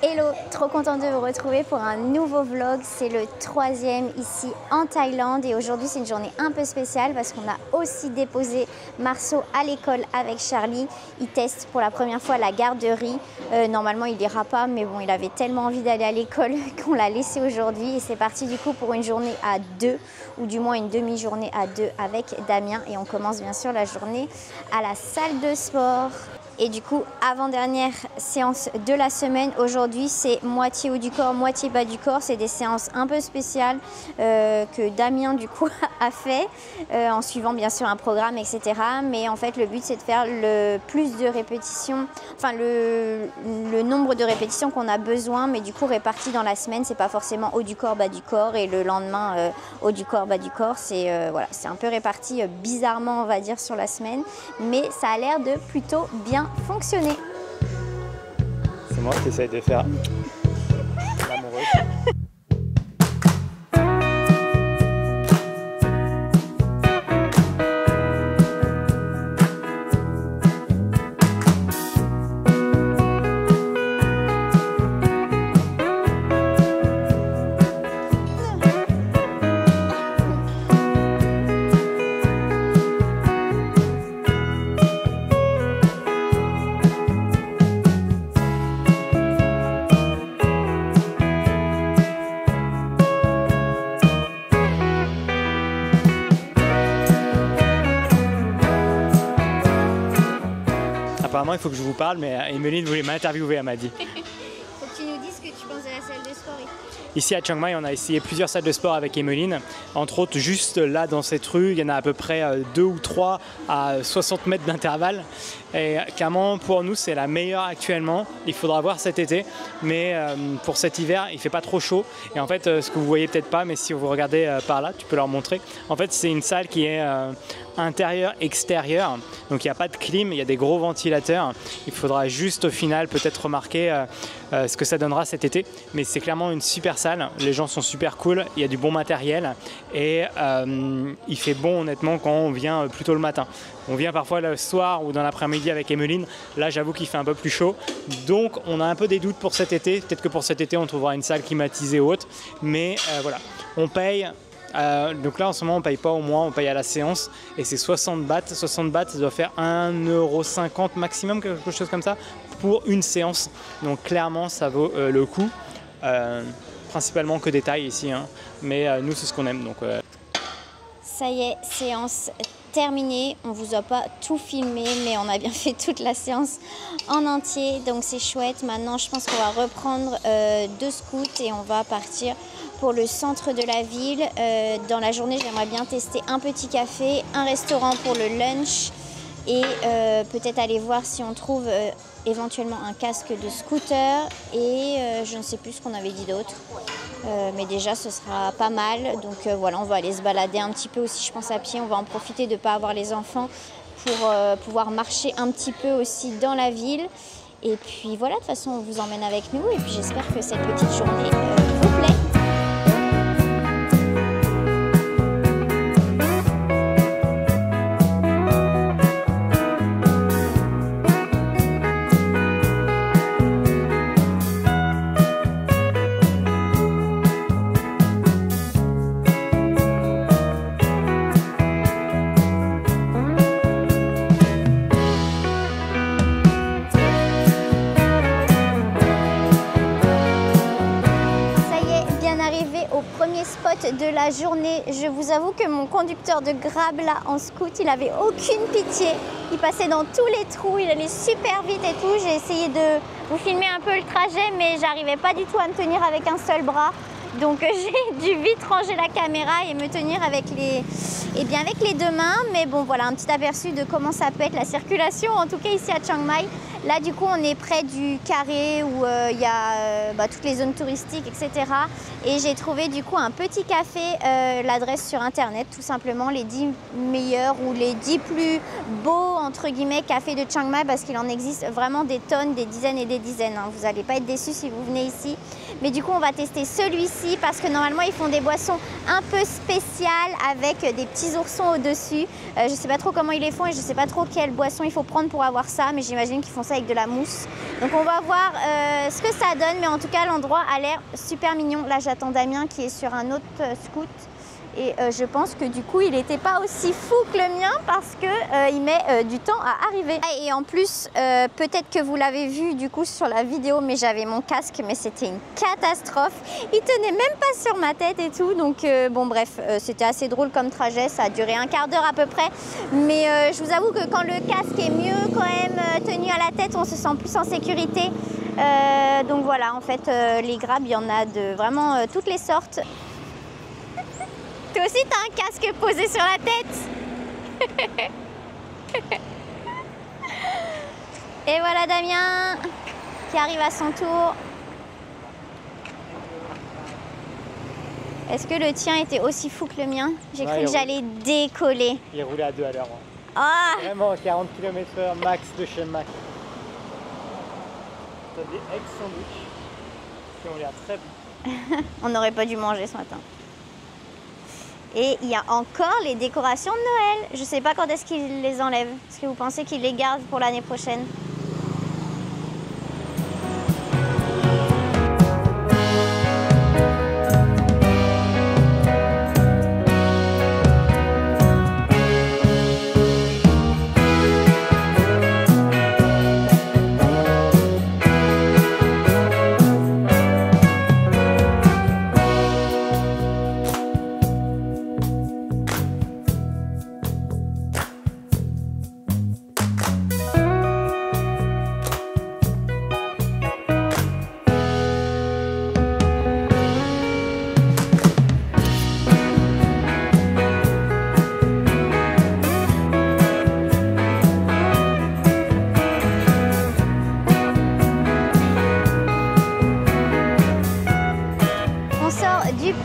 Hello, trop contente de vous retrouver pour un nouveau vlog. C'est le 3e ici en Thaïlande et aujourd'hui c'est une journée un peu spéciale parce qu'on a aussi déposé Marceau à l'école avec Charlie. Il teste pour la première fois la garderie. Normalement il n'ira pas, mais bon, il avait tellement envie d'aller à l'école qu'on l'a laissé aujourd'hui et c'est parti du coup pour une journée à deux ou du moins une demi-journée à deux avec Damien et on commence bien sûr la journée à la salle de sport. Et du coup, avant-dernière séance de la semaine, aujourd'hui c'est moitié haut du corps, moitié bas du corps. C'est des séances un peu spéciales que Damien du coup a fait en suivant bien sûr un programme, etc. Mais en fait le but c'est de faire le plus de répétitions, enfin le nombre de répétitions qu'on a besoin, mais du coup réparti dans la semaine. C'est pas forcément haut du corps, bas du corps et le lendemain haut du corps, bas du corps. C'est voilà, c'est un peu réparti bizarrement on va dire sur la semaine, mais ça a l'air de plutôt bien fonctionner. C'est moi qui essaye de faire l'amoureuse. Apparemment, il faut que je vous parle, mais Emeline voulait m'interviewer, elle m'a dit. Faut que tu nous dises ce que tu penses de la salle de sport. Ici à Chiang Mai, on a essayé plusieurs salles de sport avec Emeline. Entre autres, juste là dans cette rue, il y en a à peu près 2 ou 3 à 60 mètres d'intervalle. Et clairement, pour nous, c'est la meilleure actuellement. Il faudra voir cet été, mais pour cet hiver, il ne fait pas trop chaud. Et en fait, ce que vous voyez peut-être pas, mais si vous regardez par là, tu peux leur montrer. En fait, c'est une salle qui est intérieur-extérieur. Donc il n'y a pas de clim, il y a des gros ventilateurs. Il faudra juste au final peut-être remarquer ce que ça donnera cet été. Mais c'est clairement une super salle. Les gens sont super cool, il y a du bon matériel et il fait bon honnêtement quand on vient plutôt le matin. On vient parfois le soir ou dans l'après-midi avec Emeline. Là, j'avoue qu'il fait un peu plus chaud. Donc, on a un peu des doutes pour cet été. Peut-être que pour cet été, on trouvera une salle climatisée ou autre. Mais voilà, on paye. Donc là, en ce moment, on ne paye pas au mois, on paye à la séance. Et c'est 60 bahts. 60 bahts, ça doit faire 1,50 € maximum, quelque chose comme ça, pour une séance. Donc, clairement, ça vaut le coup. Principalement que des tailles ici. Hein. Mais nous, c'est ce qu'on aime. Donc, Ça y est, séance terminée. On vous a pas tout filmé, mais on a bien fait toute la séance en entier. Donc c'est chouette. Maintenant, je pense qu'on va reprendre 2 scouts et on va partir pour le centre de la ville. Dans la journée, j'aimerais bien tester un petit café, un restaurant pour le lunch et peut-être aller voir si on trouve éventuellement un casque de scooter et je ne sais plus ce qu'on avait dit d'autre. Mais déjà ce sera pas mal, donc voilà, on va aller se balader un petit peu aussi, je pense à pied. On va en profiter de ne pas avoir les enfants pour pouvoir marcher un petit peu aussi dans la ville. Et puis voilà, de toute façon on vous emmène avec nous et puis j'espère que cette petite journée vous plaît. De la journée, je vous avoue que mon conducteur de Grab là en scoot, il avait aucune pitié, il passait dans tous les trous, il allait super vite et tout. J'ai essayé de vous filmer un peu le trajet, mais j'arrivais pas du tout à me tenir avec un seul bras, donc j'ai dû vite ranger la caméra et me tenir avec avec les 2 mains. Mais bon, voilà un petit aperçu de comment ça peut être la circulation, en tout cas ici à Chiang Mai. Là du coup on est près du carré où il y a toutes les zones touristiques, etc. Et j'ai trouvé du coup un petit café, l'adresse sur internet tout simplement, les 10 meilleurs ou les 10 plus beaux entre guillemets cafés de Chiang Mai, parce qu'il en existe vraiment des tonnes, des dizaines et des dizaines. Hein. Vous n'allez pas être déçus si vous venez ici. Mais du coup, on va tester celui-ci parce que normalement, ils font des boissons un peu spéciales avec des petits oursons au-dessus. Je ne sais pas trop comment ils les font et je ne sais pas trop quelle boisson il faut prendre pour avoir ça, mais j'imagine qu'ils font ça avec de la mousse. Donc on va voir ce que ça donne, mais en tout cas l'endroit a l'air super mignon. Là j'attends Damien qui est sur un autre scoot. Et je pense que du coup, il n'était pas aussi fou que le mien parce qu'il met du temps à arriver. Et en plus, peut-être que vous l'avez vu du coup sur la vidéo, mais j'avais mon casque, mais c'était une catastrophe. Il tenait même pas sur ma tête et tout. Donc bon bref, c'était assez drôle comme trajet. Ça a duré un quart d'heure à peu près. Mais je vous avoue que quand le casque est mieux quand même tenu à la tête, on se sent plus en sécurité. Donc voilà, en fait, les grabs, il y en a de vraiment toutes les sortes. Toi aussi, t'as un casque posé sur la tête. Et voilà Damien qui arrive à son tour. Est-ce que le tien était aussi fou que le mien? J'ai cru que j'allais décoller. Il roulait à 2 à l'heure. Ah. Vraiment 40 km/h max de chez Mac. T'as des egg sandwich qui ont l'air très bons. On n'aurait pas dû manger ce matin. Et il y a encore les décorations de Noël. Je ne sais pas quand est-ce qu'ils les enlèvent. Est-ce que vous pensez qu'ils les gardent pour l'année prochaine?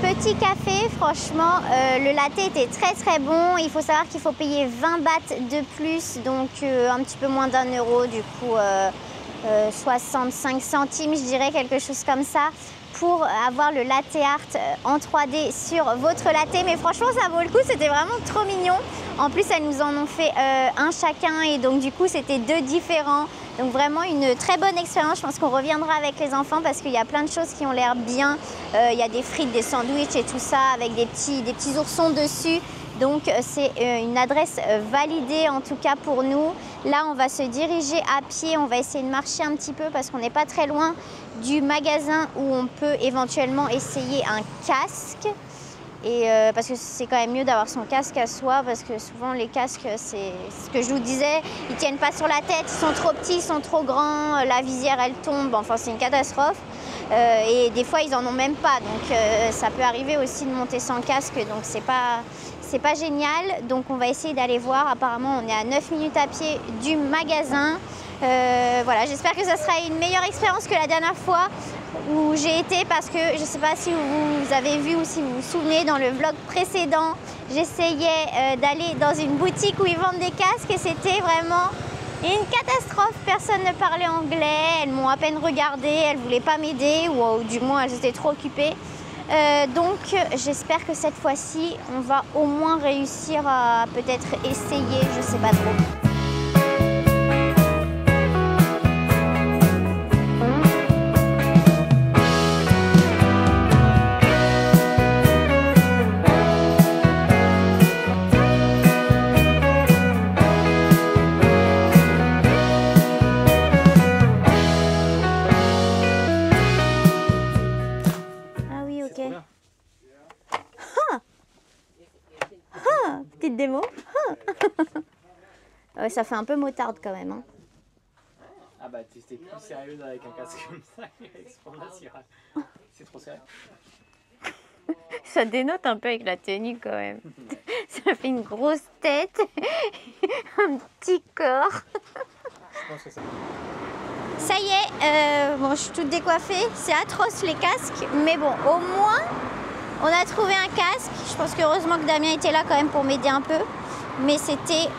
Petit café, franchement, le latte était très bon. Il faut savoir qu'il faut payer 20 bahts de plus, donc un petit peu moins d'1 €, du coup 65 centimes, je dirais, quelque chose comme ça, pour avoir le latte art en 3D sur votre latte. Mais franchement, ça vaut le coup, c'était vraiment trop mignon. En plus, elles nous en ont fait un chacun et donc du coup, c'était 2 différents. Donc vraiment une très bonne expérience. Je pense qu'on reviendra avec les enfants parce qu'il y a plein de choses qui ont l'air bien. Il y a des frites, des sandwichs et tout ça avec des petits oursons dessus. Donc c'est une adresse validée en tout cas pour nous. Là, on va se diriger à pied. On va essayer de marcher un petit peu parce qu'on n'est pas très loin du magasin où on peut éventuellement essayer un casque. Et parce que c'est quand même mieux d'avoir son casque à soi parce que souvent les casques, c'est ce que je vous disais, ils tiennent pas sur la tête, ils sont trop petits, ils sont trop grands, la visière elle tombe, enfin c'est une catastrophe. Et des fois ils en ont même pas, donc ça peut arriver aussi de monter sans casque, donc c'est pas génial. Donc on va essayer d'aller voir. Apparemment on est à 9 minutes à pied du magasin. Voilà, j'espère que ça sera une meilleure expérience que la dernière fois où j'ai été, parce que je ne sais pas si vous avez vu ou si vous vous souvenez, dans le vlog précédent, j'essayais d'aller dans une boutique où ils vendent des casques et c'était vraiment une catastrophe. Personne ne parlait anglais, elles m'ont à peine regardé, elles ne voulaient pas m'aider ou du moins elles étaient trop occupées. Donc j'espère que cette fois-ci on va au moins réussir à peut-être essayer, je ne sais pas trop. Petite démo. Ouais, ça fait un peu motarde quand même. Hein. Ah bah t'es plus sérieuse avec un casque comme ça qu'avec ce format Ciral. C'est trop sérieux. Ça dénote un peu avec la tenue quand même. Ça fait une grosse tête, un petit corps. Je pense que ça... Ça y est, bon, je suis toute décoiffée. C'est atroce les casques, mais bon, au moins on a trouvé un casque. Je pense qu'heureusement que Damien était là quand même pour m'aider un peu. Mais c'était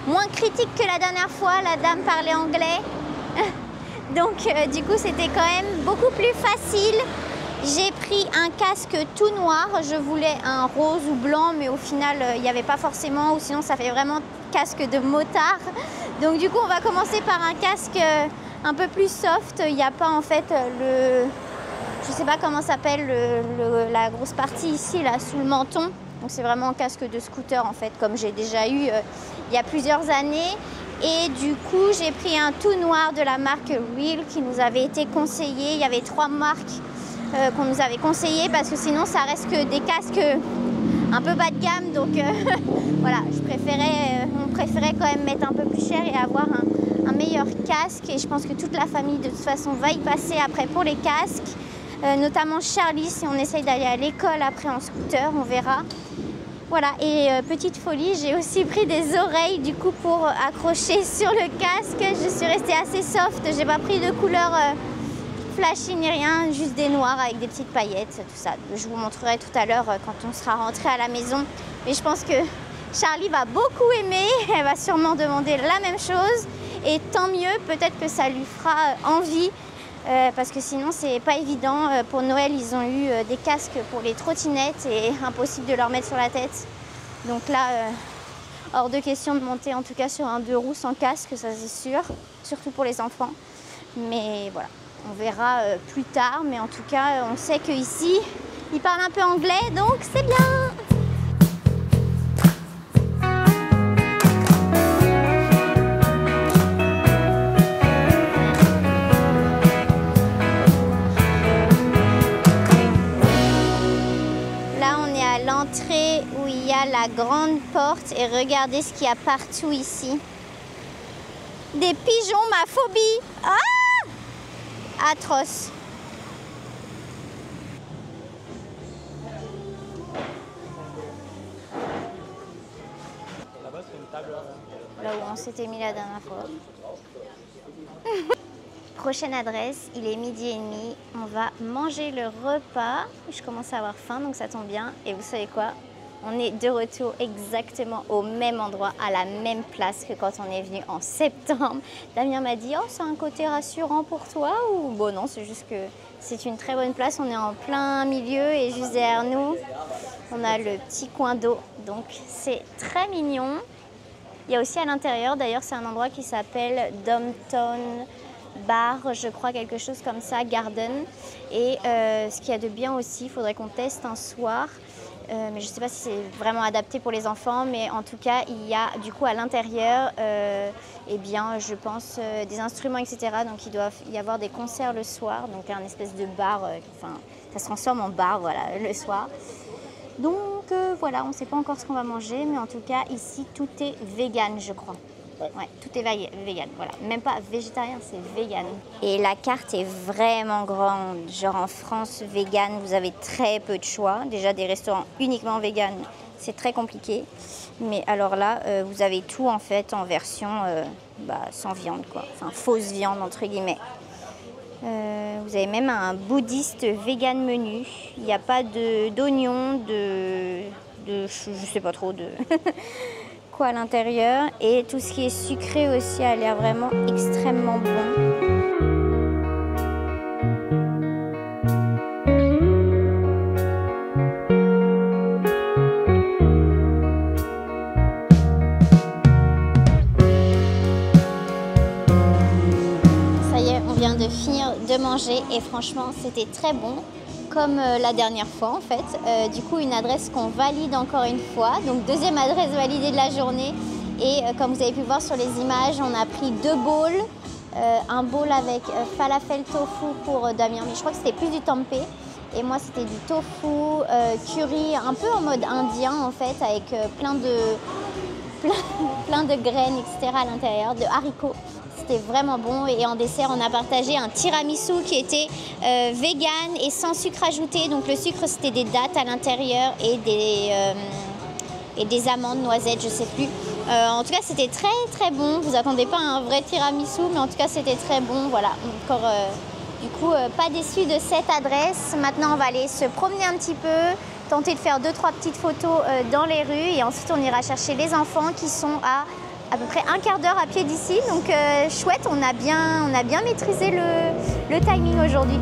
moins critique que la dernière fois. La dame parlait anglais. Donc du coup, c'était quand même beaucoup plus facile. J'ai pris un casque tout noir, je voulais un rose ou blanc, mais au final il n'y avait pas forcément, ou sinon ça fait vraiment casque de motard. Donc du coup on va commencer par un casque un peu plus soft. Il n'y a pas en fait je sais pas comment s'appelle la grosse partie ici, là, sous le menton. Donc c'est vraiment un casque de scooter en fait, comme j'ai déjà eu il y a plusieurs années. Et du coup j'ai pris un tout noir de la marque Real qui nous avait été conseillé. Il y avait 3 marques qu'on nous avait conseillé parce que sinon ça reste que des casques un peu bas de gamme. Donc voilà, on préférait quand même mettre un peu plus cher et avoir un meilleur casque. Et je pense que toute la famille de toute façon va y passer après pour les casques. Notamment Charlie, si on essaye d'aller à l'école après en scooter, on verra. Voilà, et petite folie, j'ai aussi pris des oreilles du coup pour accrocher sur le casque. Je suis restée assez soft, j'ai pas pris de couleur flashy ni rien, juste des noirs avec des petites paillettes, tout ça. Je vous montrerai tout à l'heure quand on sera rentré à la maison. Mais je pense que Charlie va beaucoup aimer, elle va sûrement demander la même chose. Et tant mieux, peut-être que ça lui fera envie. Parce que sinon c'est pas évident. Pour Noël ils ont eu des casques pour les trottinettes et impossible de leur mettre sur la tête. Donc là hors de question de monter en tout cas sur un 2 roues sans casque, ça c'est sûr, surtout pour les enfants. Mais voilà, on verra plus tard, mais en tout cas on sait qu'ici ils parlent un peu anglais, donc c'est bien. Où il y a la grande porte et regardez ce qu'il y a partout ici. Des pigeons, ma phobie. Ah, atroce. Là-bas, c'est une table. Là où on s'était mis la dernière fois. Prochaine adresse, il est 12h30. On va manger le repas. Je commence à avoir faim, donc ça tombe bien. Et vous savez quoi? On est de retour exactement au même endroit, à la même place que quand on est venu en septembre. Damien m'a dit « Oh, c'est un côté rassurant pour toi ?» ou « Bon, non, c'est juste que c'est une très bonne place. On est en plein milieu et juste derrière nous, on a le petit coin d'eau. Donc, c'est très mignon. Il y a aussi à l'intérieur, d'ailleurs, c'est un endroit qui s'appelle Downtown Bar, je crois, quelque chose comme ça, Garden. Et ce qu'il y a de bien aussi, il faudrait qu'on teste un soir. Mais je ne sais pas si c'est vraiment adapté pour les enfants, mais en tout cas, il y a du coup à l'intérieur, eh bien, je pense, des instruments, etc. Donc, il doit y avoir des concerts le soir, donc un espèce de bar, enfin, ça se transforme en bar, voilà, le soir. Donc, voilà, on ne sait pas encore ce qu'on va manger, mais en tout cas, ici, tout est vegan, je crois. Ouais, tout est vegan, voilà. Même pas végétarien, c'est vegan. Et la carte est vraiment grande. Genre en France, vegan, vous avez très peu de choix. Déjà, des restaurants uniquement vegan, c'est très compliqué. Mais alors là, vous avez tout en fait en version sans viande, quoi. Enfin, fausse viande, entre guillemets. Vous avez même un bouddhiste vegan menu. Il n'y a pas d'oignons, je sais pas trop, de... à l'intérieur, et tout ce qui est sucré aussi a l'air vraiment extrêmement bon. Ça y est, on vient de finir de manger et franchement c'était très bon. Comme la dernière fois en fait. Du coup une adresse qu'on valide encore une fois. Donc deuxième adresse validée de la journée. Et comme vous avez pu voir sur les images, on a pris 2 bowls. Un bowl avec falafel tofu pour Damien, mais je crois que c'était plus du tempeh. Et moi c'était du tofu, curry, un peu en mode indien en fait, avec plein de graines, etc. à l'intérieur, de haricots. C'était vraiment bon. Et en dessert, on a partagé un tiramisu qui était vegan et sans sucre ajouté. Donc le sucre, c'était des dattes à l'intérieur et des amandes, noisettes, je sais plus. En tout cas, c'était très très bon. Vous attendez pas un vrai tiramisu, mais en tout cas, c'était très bon. Voilà. Encore, du coup, pas déçu de cette adresse. Maintenant, on va aller se promener un petit peu, tenter de faire 2-3 petites photos dans les rues. Et ensuite, on ira chercher les enfants qui sont à peu près un quart d'heure à pied d'ici. Donc chouette, on a bien maîtrisé le timing aujourd'hui.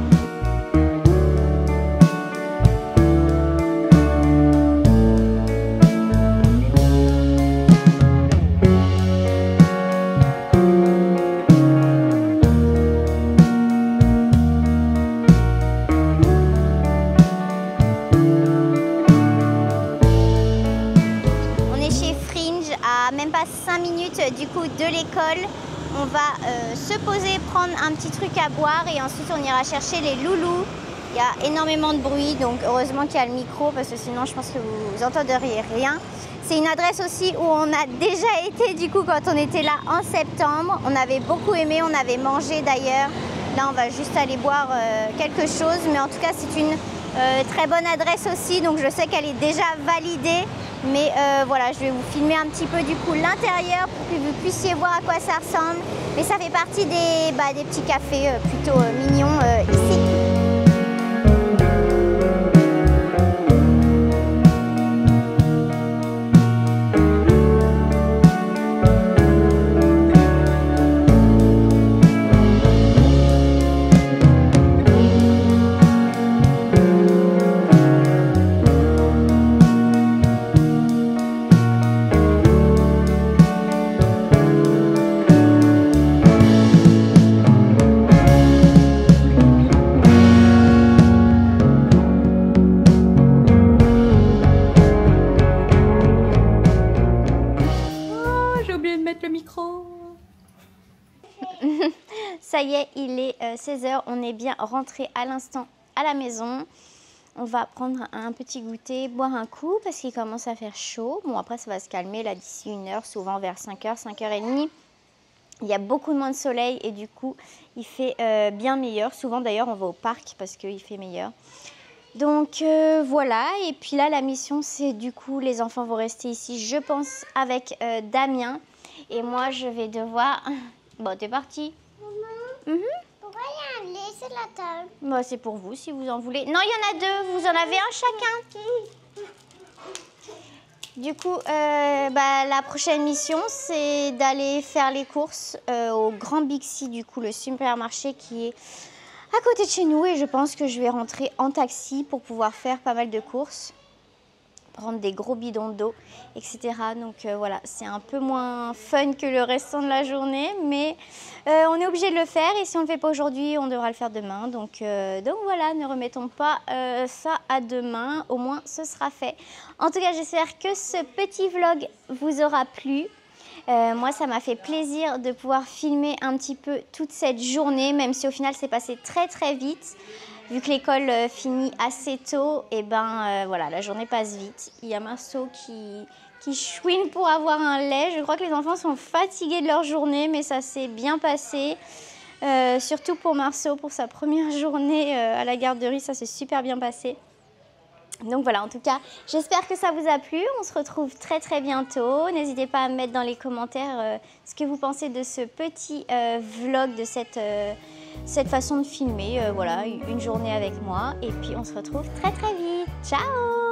du coup de l'école, on va se poser, prendre un petit truc à boire et ensuite on ira chercher les loulous. Il y a énormément de bruit, donc heureusement qu'il y a le micro parce que sinon je pense que vous entendriez rien. C'est une adresse aussi où on a déjà été du coup quand on était là en septembre. On avait beaucoup aimé, on avait mangé d'ailleurs. Là on va juste aller boire quelque chose, mais en tout cas c'est une très bonne adresse aussi, donc je sais qu'elle est déjà validée. Mais voilà, je vais vous filmer un petit peu du coup l'intérieur pour que vous puissiez voir à quoi ça ressemble. Mais ça fait partie des petits cafés plutôt mignons ici. Ça y est, il est 16h, on est bien rentré à l'instant à la maison. On va prendre un petit goûter, boire un coup parce qu'il commence à faire chaud. Bon, après ça va se calmer là d'ici 1 heure, souvent vers 5h, 5h30. Il y a beaucoup moins de soleil et du coup il fait bien meilleur. Souvent d'ailleurs on va au parc parce qu'il fait meilleur. Donc voilà, et puis là la mission c'est du coup les enfants vont rester ici je pense avec Damien. Et moi je vais devoir... Bon, t'es parti. Maman, pourquoi il y a un lait sur la table? Bah, c'est pour vous si vous en voulez. Non, il y en a 2, vous en avez un chacun. Du coup, la prochaine mission, c'est d'aller faire les courses au Grand Bixi, du coup, le supermarché qui est à côté de chez nous. Et je pense que je vais rentrer en taxi pour pouvoir faire pas mal de courses. Prendre des gros bidons d'eau, etc. Donc voilà, c'est un peu moins fun que le restant de la journée, mais on est obligé de le faire et si on ne le fait pas aujourd'hui, on devra le faire demain. Donc voilà, ne remettons pas ça à demain, au moins ce sera fait. En tout cas, j'espère que ce petit vlog vous aura plu. Moi, ça m'a fait plaisir de pouvoir filmer un petit peu toute cette journée, même si au final, c'est passé très très vite. Vu que l'école finit assez tôt, et voilà, la journée passe vite. Il y a Marceau qui chouine pour avoir un lait. Je crois que les enfants sont fatigués de leur journée, mais ça s'est bien passé. Surtout pour Marceau, pour sa première journée à la garderie, ça s'est super bien passé. Donc voilà, en tout cas, j'espère que ça vous a plu. On se retrouve très très bientôt. N'hésitez pas à mettre dans les commentaires ce que vous pensez de ce petit vlog, de cette façon de filmer. Voilà, une journée avec moi. Et puis on se retrouve très très vite. Ciao!